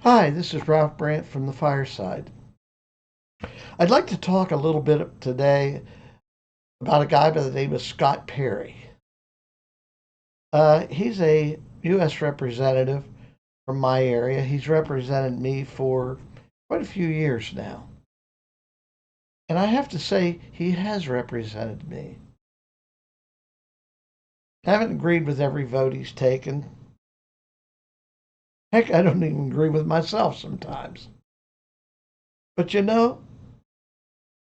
Hi, this is Ralph Brandt from the Fireside. I'd like to talk a little bit today about a guy by the name of Scott Perry. He's a U.S. representative from my area. He's represented me for quite a few years now. And I have to say, he has represented me. I haven't agreed with every vote he's taken. Heck, I don't even agree with myself sometimes. But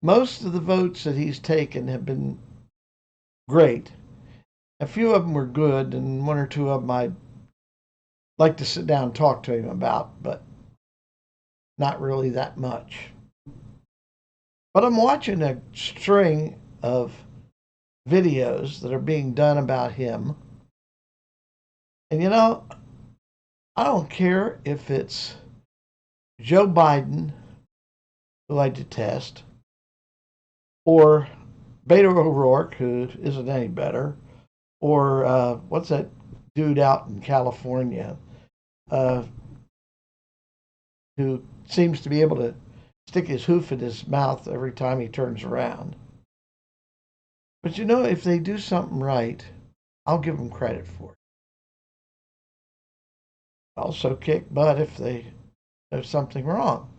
most of the votes that he's taken have been great. A few of them were good, and one or two of them I'd like to sit down and talk to him about, but not really that much. But I'm watching a string of videos that are being done about him. And I don't care if it's Joe Biden, who I detest, or Beto O'Rourke, who isn't any better, or what's that dude out in California uh, who seems to be able to stick his hoof in his mouth every time he turns around. But if they do something right, I'll give them credit for it. Also kick butt if they do something wrong.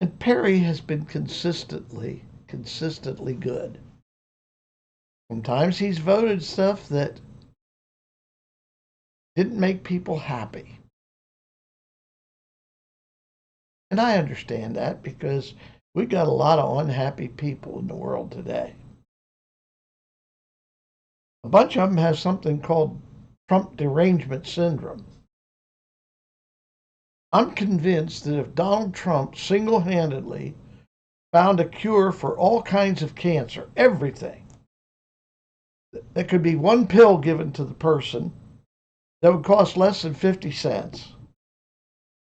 And Perry has been consistently good. Sometimes he's voted stuff that didn't make people happy. And I understand that because we've got a lot of unhappy people in the world today. A bunch of them have something called Trump derangement syndrome. I'm convinced that if Donald Trump single handedly found a cure for all kinds of cancer, everything, that could be one pill given to the person that would cost less than 50 cents,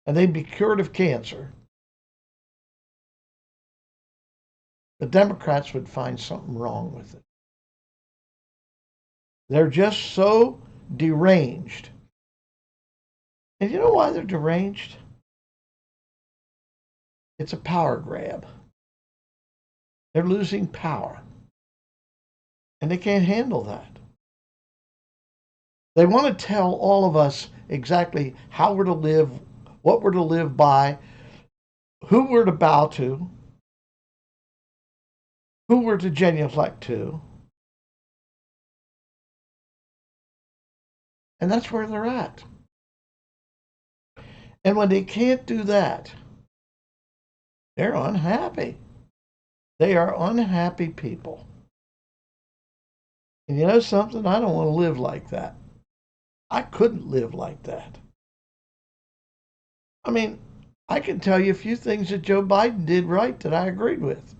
and they'd be cured of cancer, the Democrats would find something wrong with it. They're just so deranged. And you know why they're deranged? It's a power grab. They're losing power. And they can't handle that. They want to tell all of us exactly how we're to live, what we're to live by, who we're to bow to, who we're to genuflect to. And that's where they're at. And when they can't do that, they're unhappy. They are unhappy people. And you know something? I don't want to live like that. I couldn't live like that. I mean, I can tell you a few things that Joe Biden did right that I agreed with.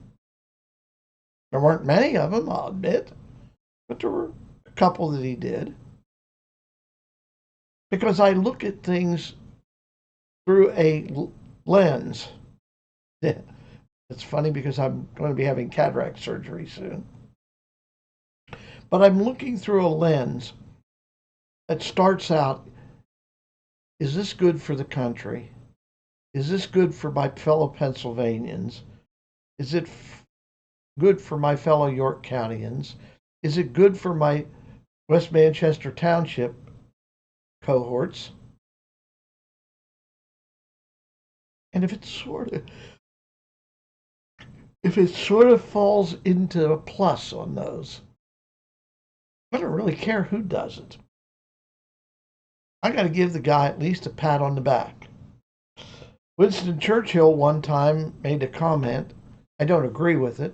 There weren't many of them, I'll admit, but there were a couple that he did. Because I look at things through a lens. It's funny because I'm going to be having cataract surgery soon. But I'm looking through a lens that starts out, is this good for the country? Is this good for my fellow Pennsylvanians? Is it good for my fellow York Countyans? Is it good for my West Manchester Township cohorts? And if it sort of falls into a plus on those, I don't really care who does it. I got to give the guy at least a pat on the back. Winston Churchill one time made a comment. I don't agree with it,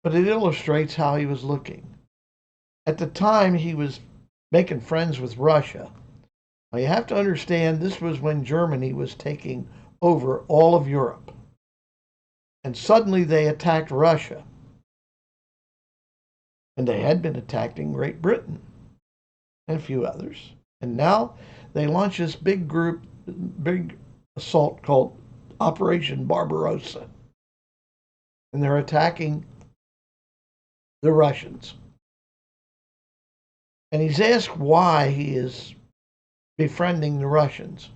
but it illustrates how he was looking. At the time, he was making friends with Russia. Now, you have to understand this was when Germany was taking over all of Europe. And suddenly they attacked Russia. And they had been attacking Great Britain and a few others. And now they launch this big assault called Operation Barbarossa. And they're attacking the Russians. And he's asked why he is befriending the Russians.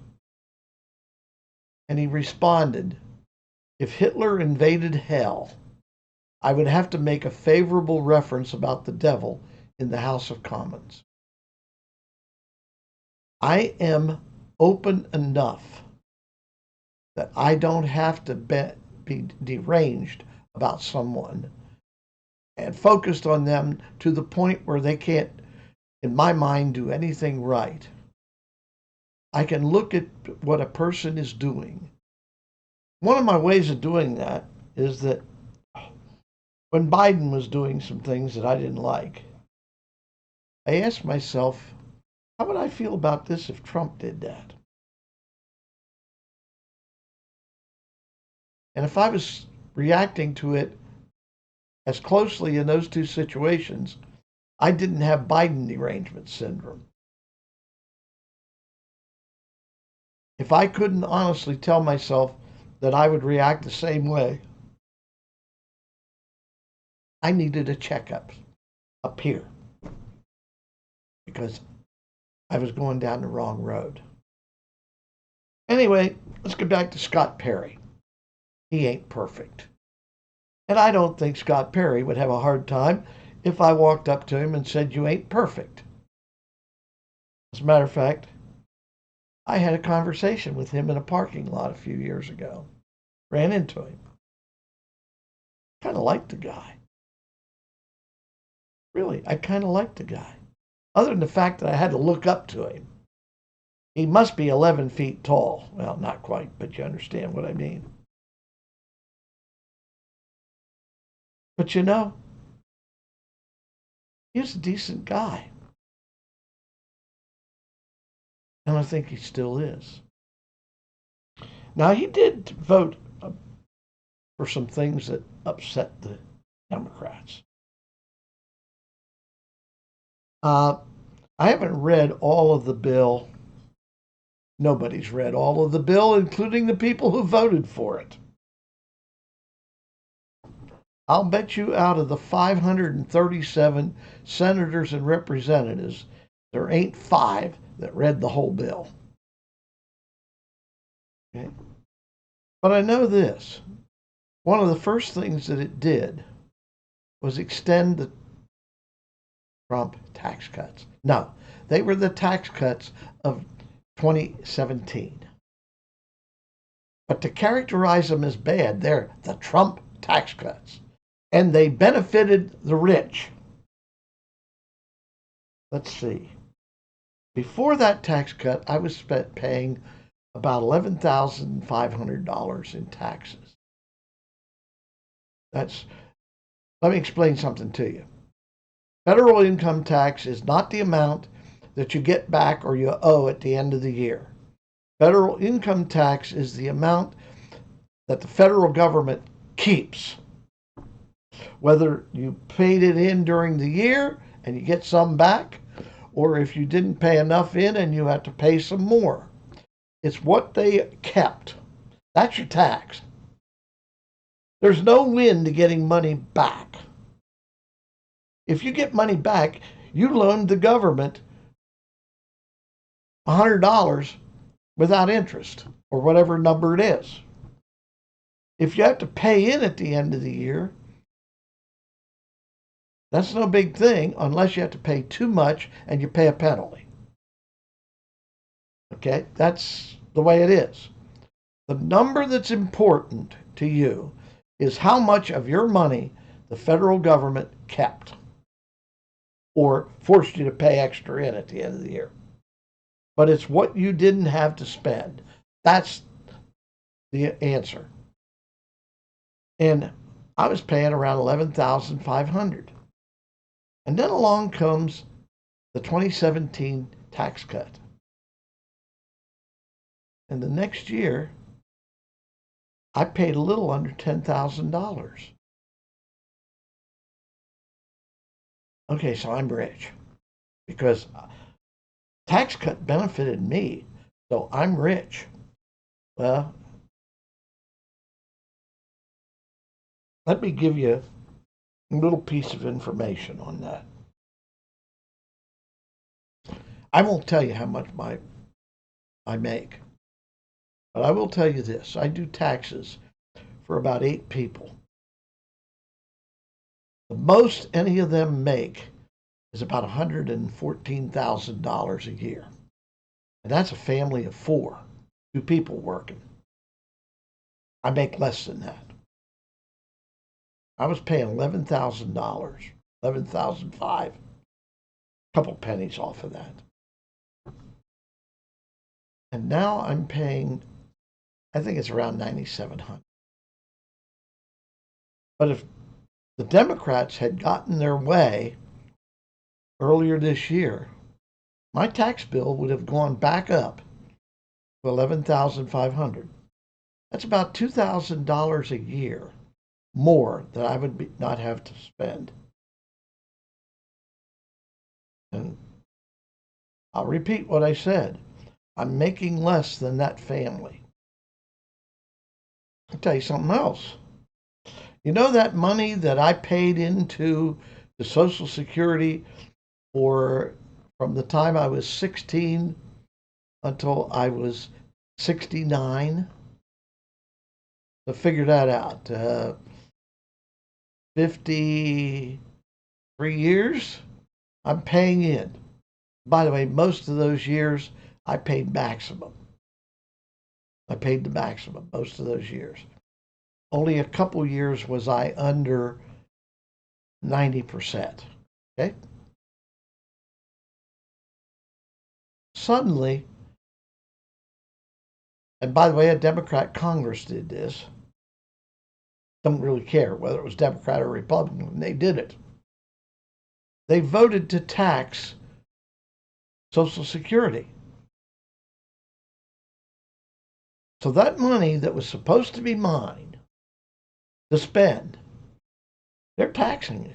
And he responded, "If Hitler invaded hell, I would have to make a favorable reference about the devil in the House of Commons. I am open enough that I don't have to be deranged about someone and focused on them to the point where they can't, in my mind, do anything right. I can look at what a person is doing." One of my ways of doing that is that when Biden was doing some things that I didn't like, I asked myself, how would I feel about this if Trump did that? And if I was reacting to it as closely in those two situations, I didn't have Biden derangement syndrome. If I couldn't honestly tell myself that I would react the same way, I needed a checkup up here because I was going down the wrong road. Anyway, let's get back to Scott Perry. He ain't perfect. And I don't think Scott Perry would have a hard time if I walked up to him and said, "You ain't perfect." As a matter of fact, I had a conversation with him in a parking lot a few years ago. Ran into him. Kind of liked the guy. Really, I kind of liked the guy. Other than the fact that I had to look up to him. He must be 11 feet tall. Well, not quite, but you understand what I mean. But you know, he was a decent guy. And I think he still is. Now, he did vote for some things that upset the Democrats. I haven't read all of the bill. Nobody's read all of the bill, including the people who voted for it. I'll bet you out of the 537 senators and representatives, there ain't 5 that read the whole bill. Okay? But I know this. One of the first things that it did was extend the Trump tax cuts. No, they were the tax cuts of 2017. But to characterize them as bad, they're the Trump tax cuts. And they benefited the rich. Let's see. Before that tax cut, I was paying about $11,500 in taxes. Let me explain something to you. Federal income tax is not the amount that you get back or you owe at the end of the year. Federal income tax is the amount that the federal government keeps. Whether you paid it in during the year and you get some back, or if you didn't pay enough in and you have to pay some more. It's what they kept. That's your tax. There's no win to getting money back. If you get money back, you loaned the government $100 without interest, or whatever number it is. If you have to pay in at the end of the year, that's no big thing unless you have to pay too much and you pay a penalty. Okay, that's the way it is. The number that's important to you is how much of your money the federal government kept or forced you to pay extra in at the end of the year. But it's what you didn't have to spend. That's the answer. And I was paying around $11,500. And then along comes the 2017 tax cut. And the next year, I paid a little under $10,000. Okay, so I'm rich because tax cut benefited me, so I'm rich. Well, let me give you a little piece of information on that. I won't tell you how much my I make. But I will tell you this, I do taxes for about 8 people. The most any of them make is about $114,000 a year. And that's a family of 4, 2 people working. I make less than that. I was paying $11,000, 11,500, a couple pennies off of that. And now I'm paying, I think it's around 9,700. But if the Democrats had gotten their way earlier this year, my tax bill would have gone back up to 11,500. That's about $2,000 a year more that I would not have to spend. And I'll repeat what I said. I'm making less than that family. I'll tell you something else. You know that money that I paid into the Social Security from the time I was 16 until I was 69? So figure that out. 53 years I'm paying in. By the way, most of those years I paid maximum. I paid the maximum most of those years. Only a couple years was I under 90%. Okay? Suddenly, and by the way, a Democrat Congress did this. Don't really care whether it was Democrat or Republican. They did it. They voted to tax Social Security. So that money that was supposed to be mine to spend, they're taxing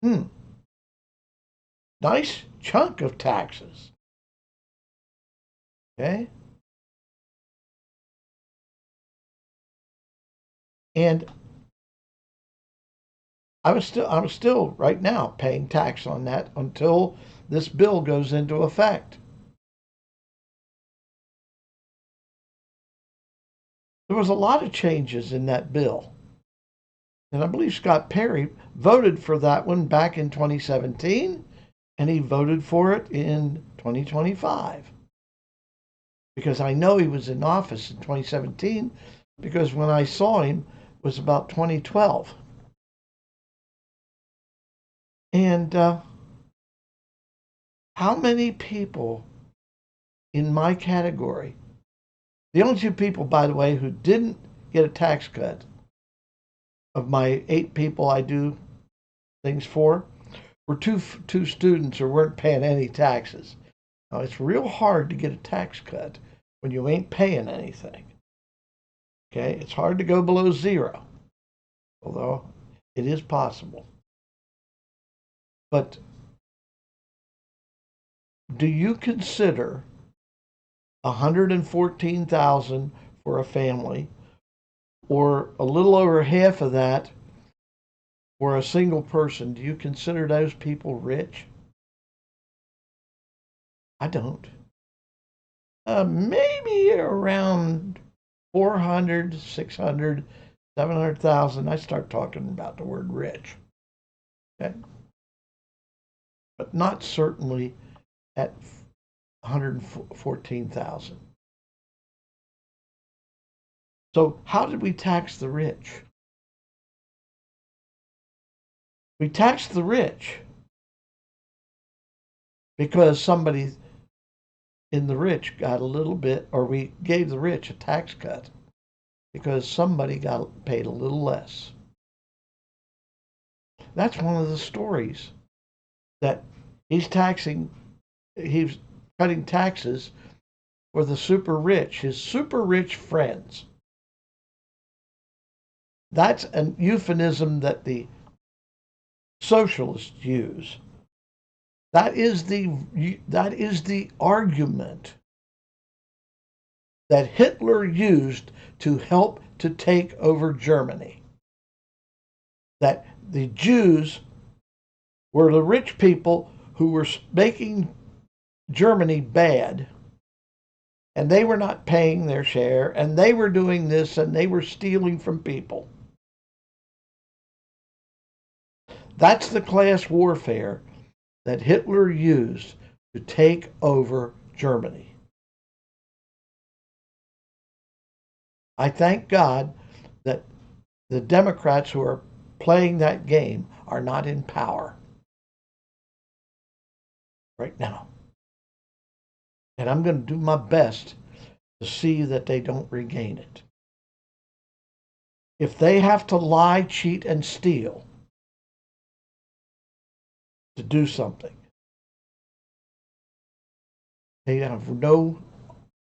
it. Nice chunk of taxes. Okay? And I'm still right now paying tax on that until this bill goes into effect. There was a lot of changes in that bill. And I believe Scott Perry voted for that one back in 2017, and he voted for it in 2025. Because I know he was in office in 2017, because when I saw him it was about 2012. And how many people in my category, the only 2 people, by the way, who didn't get a tax cut of my 8 people I do things for, were two students who weren't paying any taxes. Now, it's real hard to get a tax cut when you ain't paying anything. Okay? It's hard to go below 0, although it is possible. But do you consider $114,000 for a family, or a little over half of that for a single person? Do you consider those people rich? I don't. Maybe around 400, 600, 700,000. I start talking about the word rich. Okay? But not certainly at 114,000. So how did we tax the rich? We taxed the rich because somebody in the rich got a little bit, or we gave the rich a tax cut because somebody got paid a little less. That's one of the stories, that he's cutting taxes for the super rich, his super rich friends. That's a euphemism that the socialists use. That is the argument that Hitler used to help to take over Germany. That the Jews were the rich people who were making Germany bad, and they were not paying their share, and they were doing this, and they were stealing from people. That's the class warfare that Hitler used to take over Germany. I thank God that the Democrats who are playing that game are not in power right now. And I'm going to do my best to see that they don't regain it. If they have to lie, cheat, and steal to do something, they have no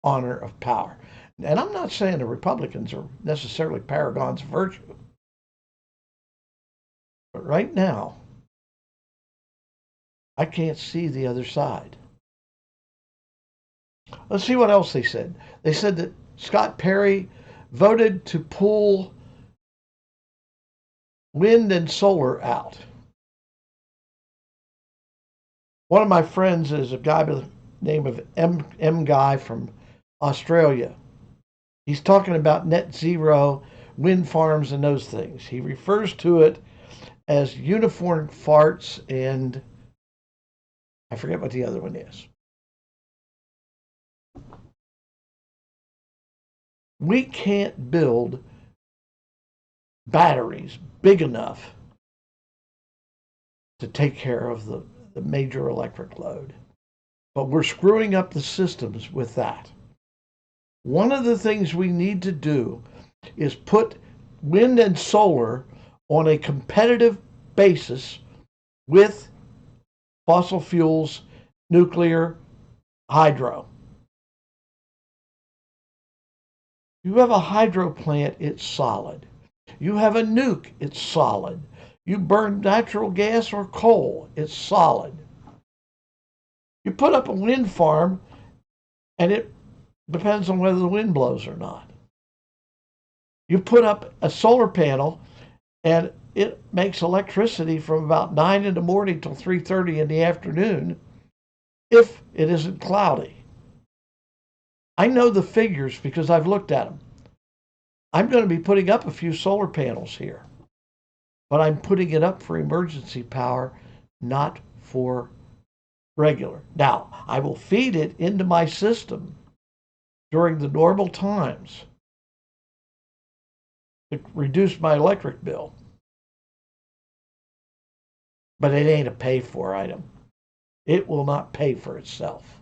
honor of power. And I'm not saying the Republicans are necessarily paragons of virtue. But right now, I can't see the other side. Let's see what else they said. They said that Scott Perry voted to pull wind and solar out. One of my friends is a guy by the name of M Guy from Australia. He's talking about net zero wind farms and those things. He refers to it as uniform farts, and I forget what the other one is. We can't build batteries big enough to take care of the major electric load. But we're screwing up the systems with that. One of the things we need to do is put wind and solar on a competitive basis with fossil fuels, nuclear, hydro. You have a hydro plant, it's solid. You have a nuke, it's solid. You burn natural gas or coal, it's solid. You put up a wind farm, and it depends on whether the wind blows or not. You put up a solar panel, and it makes electricity from about 9 in the morning till 3:30 in the afternoon if it isn't cloudy. I know the figures because I've looked at them. I'm going to be putting up a few solar panels here, but I'm putting it up for emergency power, not for regular. Now, I will feed it into my system during the normal times to reduce my electric bill. But it ain't a pay for item. It will not pay for itself.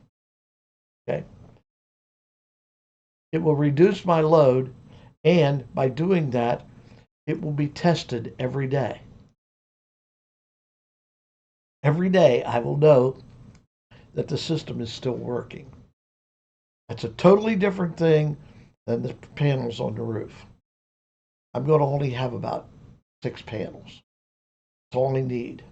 Okay? It will reduce my load, and by doing that, it will be tested every day. Every day I will know that the system is still working. That's a totally different thing than the panels on the roof. I'm going to only have about 6 panels. That's all I need.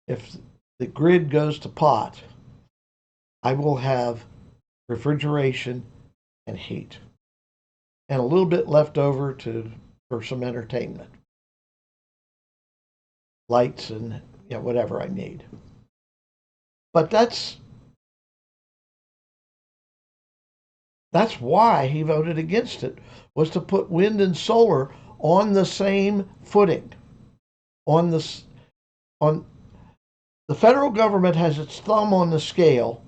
If the grid goes to pot, I will have refrigeration and heat, and a little bit left over for some entertainment, lights and whatever I need. But that's why he voted against it, was to put wind and solar on the same footing. On the federal government has its thumb on the scale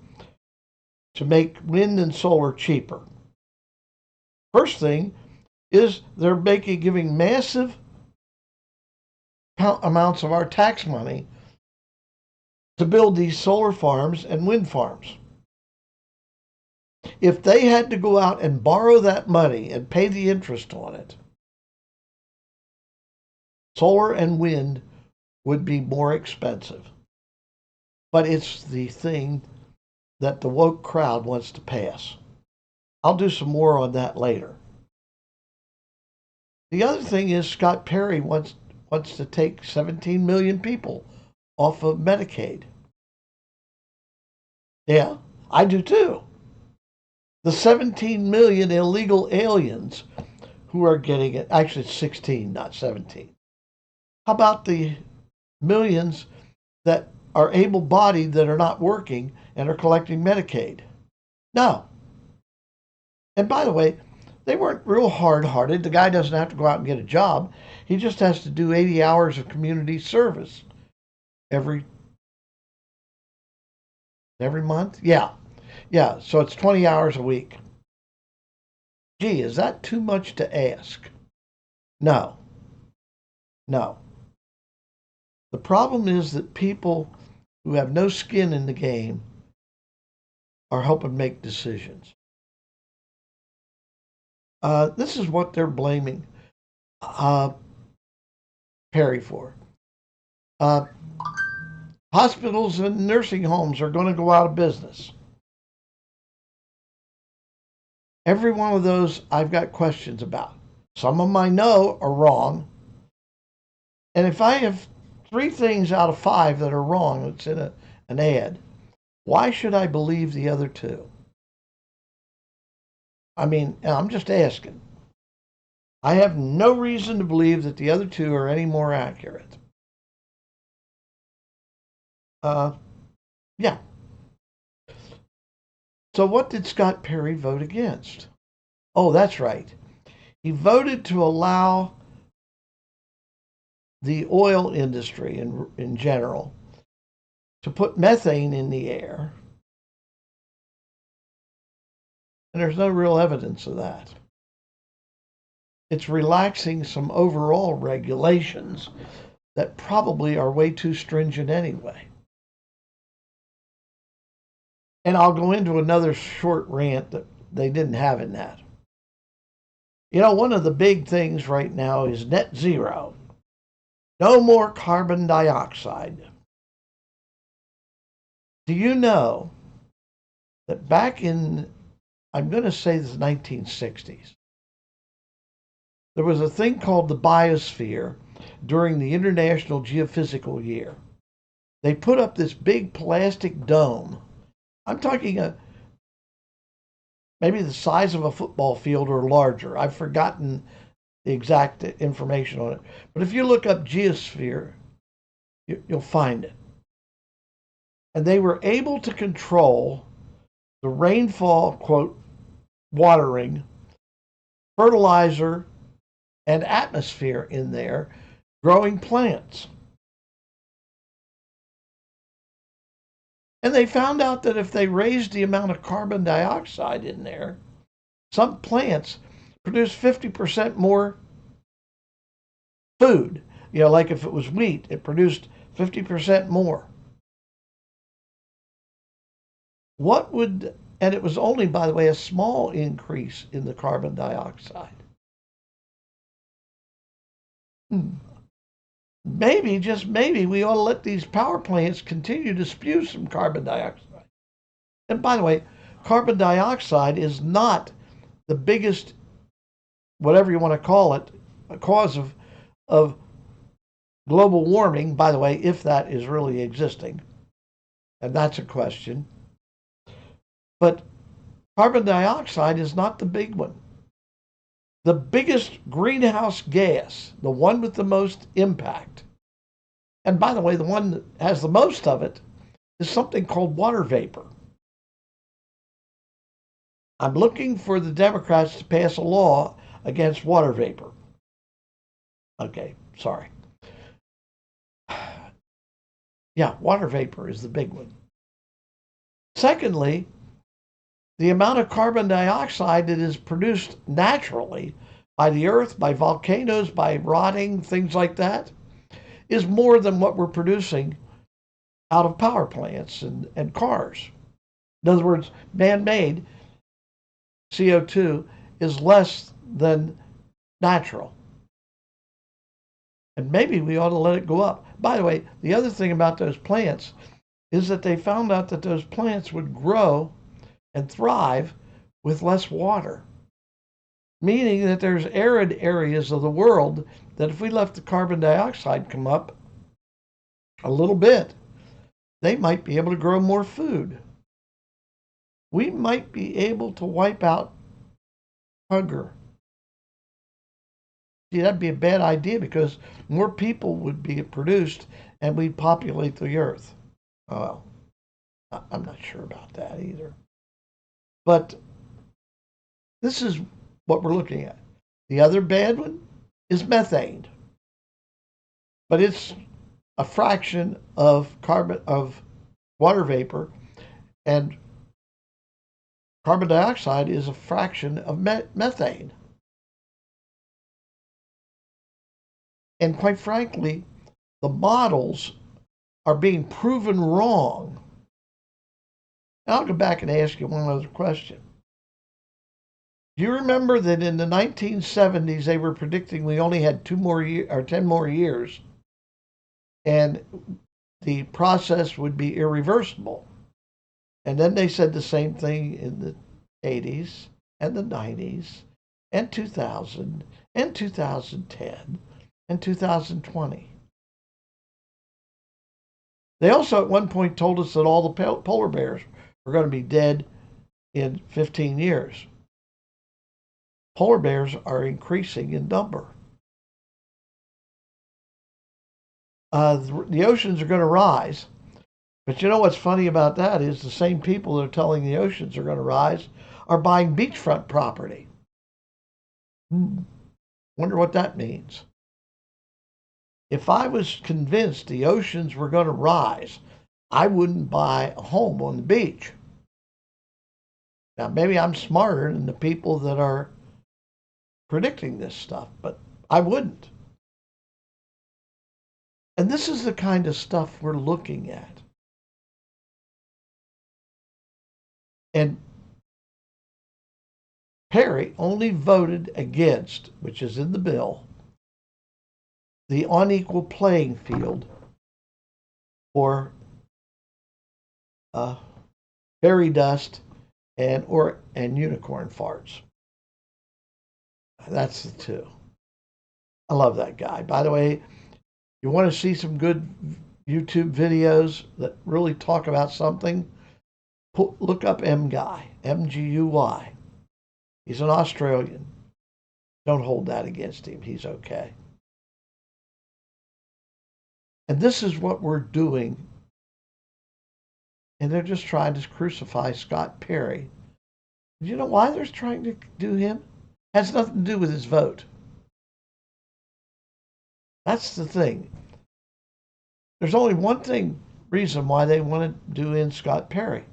to make wind and solar cheaper. First thing is they're giving massive amounts of our tax money to build these solar farms and wind farms. If they had to go out and borrow that money and pay the interest on it, solar and wind would be more expensive. But it's the thing that the woke crowd wants to pass. I'll do some more on that later. The other thing is Scott Perry wants to take 17 million people off of Medicaid. Yeah, I do too. The 17 million illegal aliens who are getting it, actually it's 16, not 17. How about the millions that are able-bodied that are not working and are collecting Medicaid. No. And by the way, they weren't real hard-hearted. The guy doesn't have to go out and get a job. He just has to do 80 hours of community service every month. Yeah. Yeah, so it's 20 hours a week. Gee, is that too much to ask? No. No. The problem is that people who have no skin in the game are helping make decisions. This is what they're blaming Perry for. Hospitals and nursing homes are going to go out of business. Every one of those I've got questions about. Some of them I know are wrong. And if I have 3 things out of 5 that are wrong, it's in an ad, why should I believe the other 2? I mean, I'm just asking. I have no reason to believe that the other 2 are any more accurate. Yeah. So what did Scott Perry vote against? Oh, that's right. He voted to allow the oil industry in general to put methane in the air. And there's no real evidence of that. It's relaxing some overall regulations that probably are way too stringent anyway. And I'll go into another short rant that they didn't have in that. You know, one of the big things right now is net zero. No more carbon dioxide. Do you know that back in, I'm going to say the 1960s, there was a thing called the biosphere during the International Geophysical Year. They put up this big plastic dome. I'm talking maybe the size of a football field or larger. I've forgotten the exact information on it. But if you look up geosphere, you'll find it. And they were able to control the rainfall, quote, watering, fertilizer, and atmosphere in there, growing plants. And they found out that if they raised the amount of carbon dioxide in there, some plants produce 50% more food. You know, like if it was wheat, it produced 50% more. What would, and it was only, by the way, a small increase in the carbon dioxide. Maybe, just maybe, we ought to let these power plants continue to spew some carbon dioxide. And by the way, carbon dioxide is not the biggest, whatever you want to call it, a cause of global warming, by the way, if that is really existing. And that's a question. But carbon dioxide is not the big one. The biggest greenhouse gas, the one with the most impact, and by the way, the one that has the most of it, is something called water vapor. I'm looking for the Democrats to pass a law against water vapor. Okay, sorry. Yeah, water vapor is the big one. Secondly, the amount of carbon dioxide that is produced naturally by the earth, by volcanoes, by rotting, things like that, is more than what we're producing out of power plants and cars. In other words, man-made CO2 is less than natural. And maybe we ought to let it go up. By the way, the other thing about those plants is that they found out that those plants would grow and thrive with less water. Meaning that there's arid areas of the world that if we left the carbon dioxide come up a little bit, they might be able to grow more food. We might be able to wipe out hunger. See, that'd be a bad idea because more people would be produced and we'd populate the earth. Well, I'm not sure about that either. But this is what we're looking at. The other bad one is methane, but it's a fraction of water vapor, and carbon dioxide is a fraction of methane. And quite frankly, the models are being proven wrong. And I'll go back and ask you one other question. Do you remember that in the 1970s they were predicting we only had 10 more years, and the process would be irreversible? And then they said the same thing in the 80s and the 90s and 2000 and 2010 and 2020. They also at one point told us that all the polar bears were going to be dead in 15 years. Polar bears are increasing in number. The oceans are going to rise. But you know what's funny about that is the same people that are telling the oceans are going to rise are buying beachfront property. Wonder what that means. If I was convinced the oceans were going to rise, I wouldn't buy a home on the beach. Now, maybe I'm smarter than the people that are predicting this stuff, but I wouldn't. And this is the kind of stuff we're looking at. And Perry only voted against, which is in the bill, the unequal playing field for fairy dust and unicorn farts. That's the two. I love that guy. By the way, you want to see some good YouTube videos that really talk about something? Look up M-Guy, M-G-U-Y. He's an Australian. Don't hold that against him. He's okay. And this is what we're doing. And they're just trying to crucify Scott Perry. Do you know why they're trying to do him? It has nothing to do with his vote. That's the thing. There's only one reason why they want to do in Scott Perry.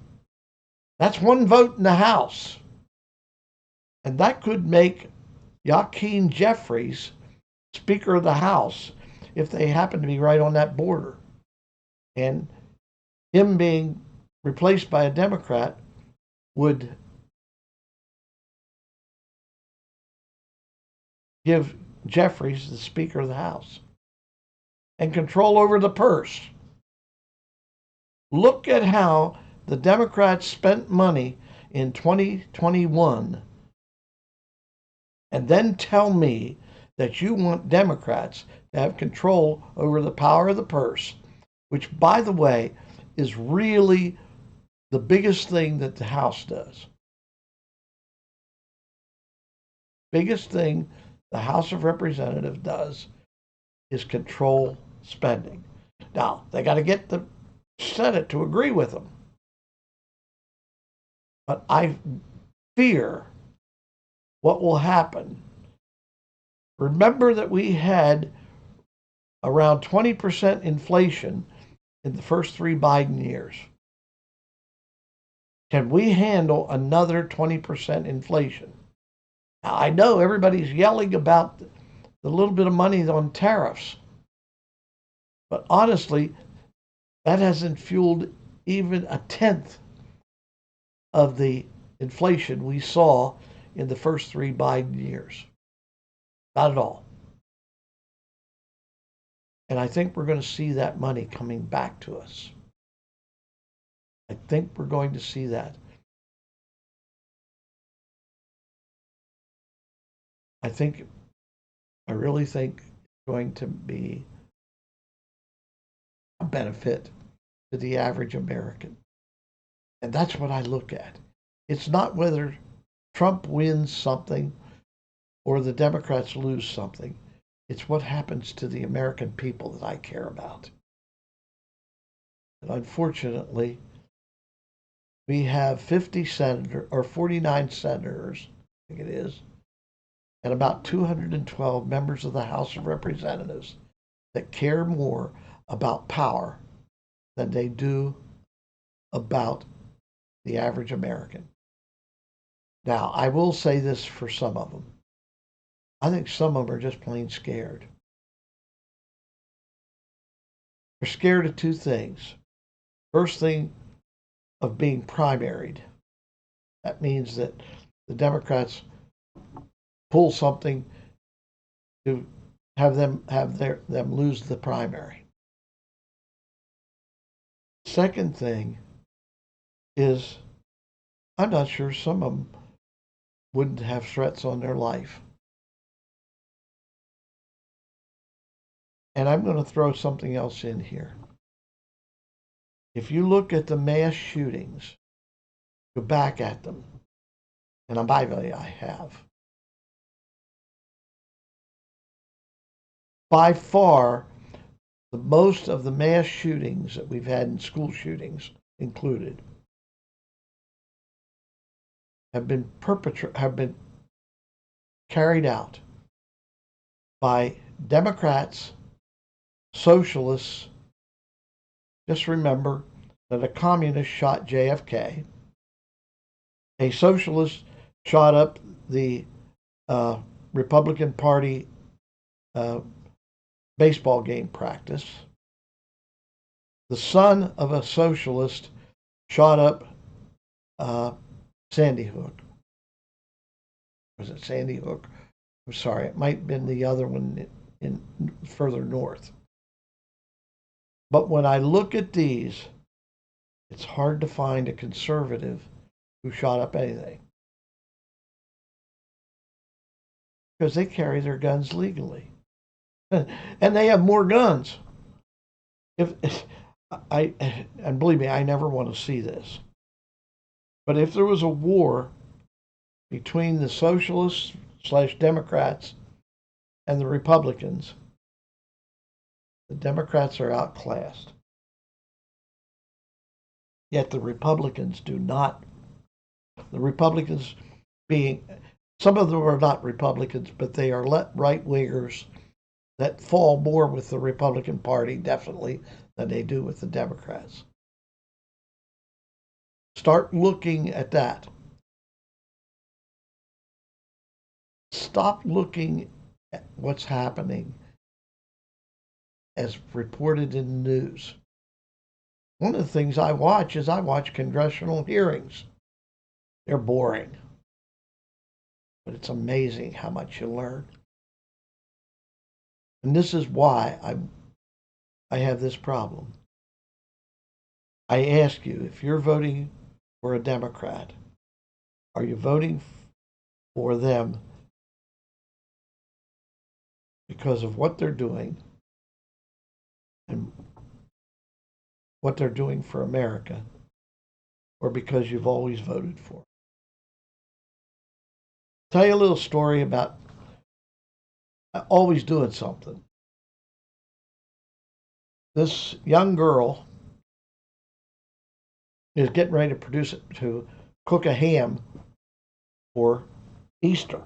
That's one vote in the House. And that could make Joaquin Jeffries Speaker of the House if they happen to be right on that border. And him being replaced by a Democrat would give Jeffries the Speaker of the House and control over the purse. Look at how the Democrats spent money in 2021, and then tell me that you want Democrats to have control over the power of the purse, which, by the way, is really the biggest thing that the House does. Biggest thing the House of Representatives does is control spending. Now, they got to get the Senate to agree with them. But I fear what will happen. Remember that we had around 20% inflation in the first 3 Biden years. Can we handle another 20% inflation? Now, I know everybody's yelling about the little bit of money on tariffs, but honestly, that hasn't fueled even a tenth of the inflation we saw in the first 3 Biden years. Not at all. And I think we're going to see that money coming back to us. I think we're going to see that. I really think it's going to be a benefit to the average American. And that's what I look at. It's not whether Trump wins something or the Democrats lose something. It's what happens to the American people that I care about. Unfortunately, we have 49 senators, I think it is, and about 212 members of the House of Representatives that care more about power than they do about the average American. Now, I will say this for some of them. I think some of them are just plain scared. They're scared of two things. First thing, of being primaried. That means that the Democrats pull something to have them lose the primary. Second thing is, I'm not sure some of them wouldn't have threats on their life. And I'm going to throw something else in here. If you look at the mass shootings, go back at them, and by the way, I have. By far, the most of the mass shootings that we've had, in school shootings included, have been carried out by Democrats, socialists. Just remember that a communist shot JFK. A socialist shot up the Republican Party baseball game practice. The son of a socialist shot up Sandy Hook. Was it Sandy Hook? I'm sorry, it might have been the other one in further north. But when I look at these, it's hard to find a conservative who shot up anything, because they carry their guns legally, and they have more guns. And believe me, I never want to see this. But if there was a war between the socialists / Democrats and the Republicans, the Democrats are outclassed. Yet the Republicans do not. The Republicans being, some of them are not Republicans, but they are right wingers that fall more with the Republican Party, definitely, than they do with the Democrats. Start looking at that. Stop looking at what's happening as reported in the news. One of the things I watch is congressional hearings. They're boring, but it's amazing how much you learn. And this is why I have this problem. I ask you, if you're voting for a Democrat, are you voting for them because of what they're doing and what they're doing for America, or because you've always voted for them? Tell you a little story about always doing something. This young girl is getting ready to cook a ham for Easter.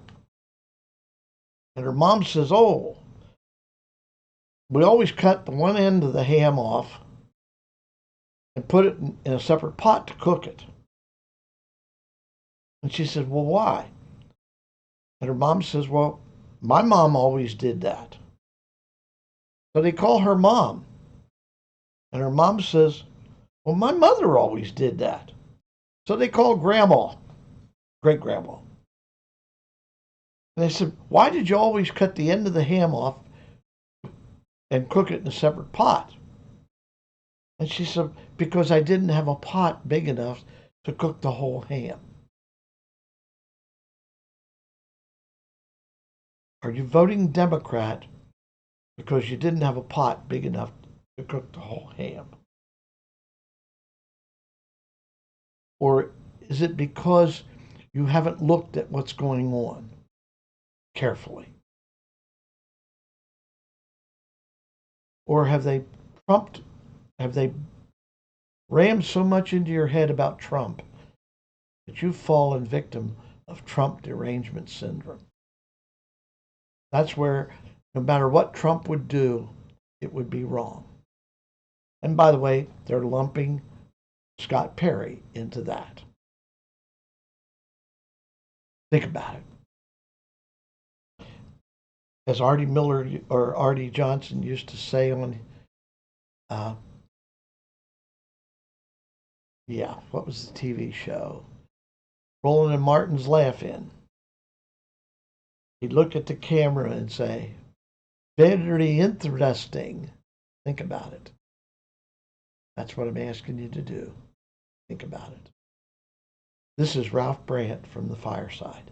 And her mom says, "Oh, we always cut the one end of the ham off and put it in a separate pot to cook it." And she said, "Well, why?" And her mom says, "Well, my mom always did that." So they call her mom. And her mom says, "Well, my mother always did that." So they call grandma, great grandma. And they said, "Why did you always cut the end of the ham off and cook it in a separate pot?" And she said, "Because I didn't have a pot big enough to cook the whole ham." Are you voting Democrat because you didn't have a pot big enough to cook the whole ham? Or is it because you haven't looked at what's going on carefully? Or have they rammed so much into your head about Trump that you've fallen victim of Trump derangement syndrome. That's where no matter what Trump would do, it would be wrong. And by the way, they're lumping Scott Perry into that. Think about it. As Artie Miller or Artie Johnson used to say on, uh, what was the TV show? Roland and Martin's Laugh-In. He'd look at the camera and say, very interesting. Think about it. That's what I'm asking you to do. Think about it. This is Ralph Brandt from the Fireside.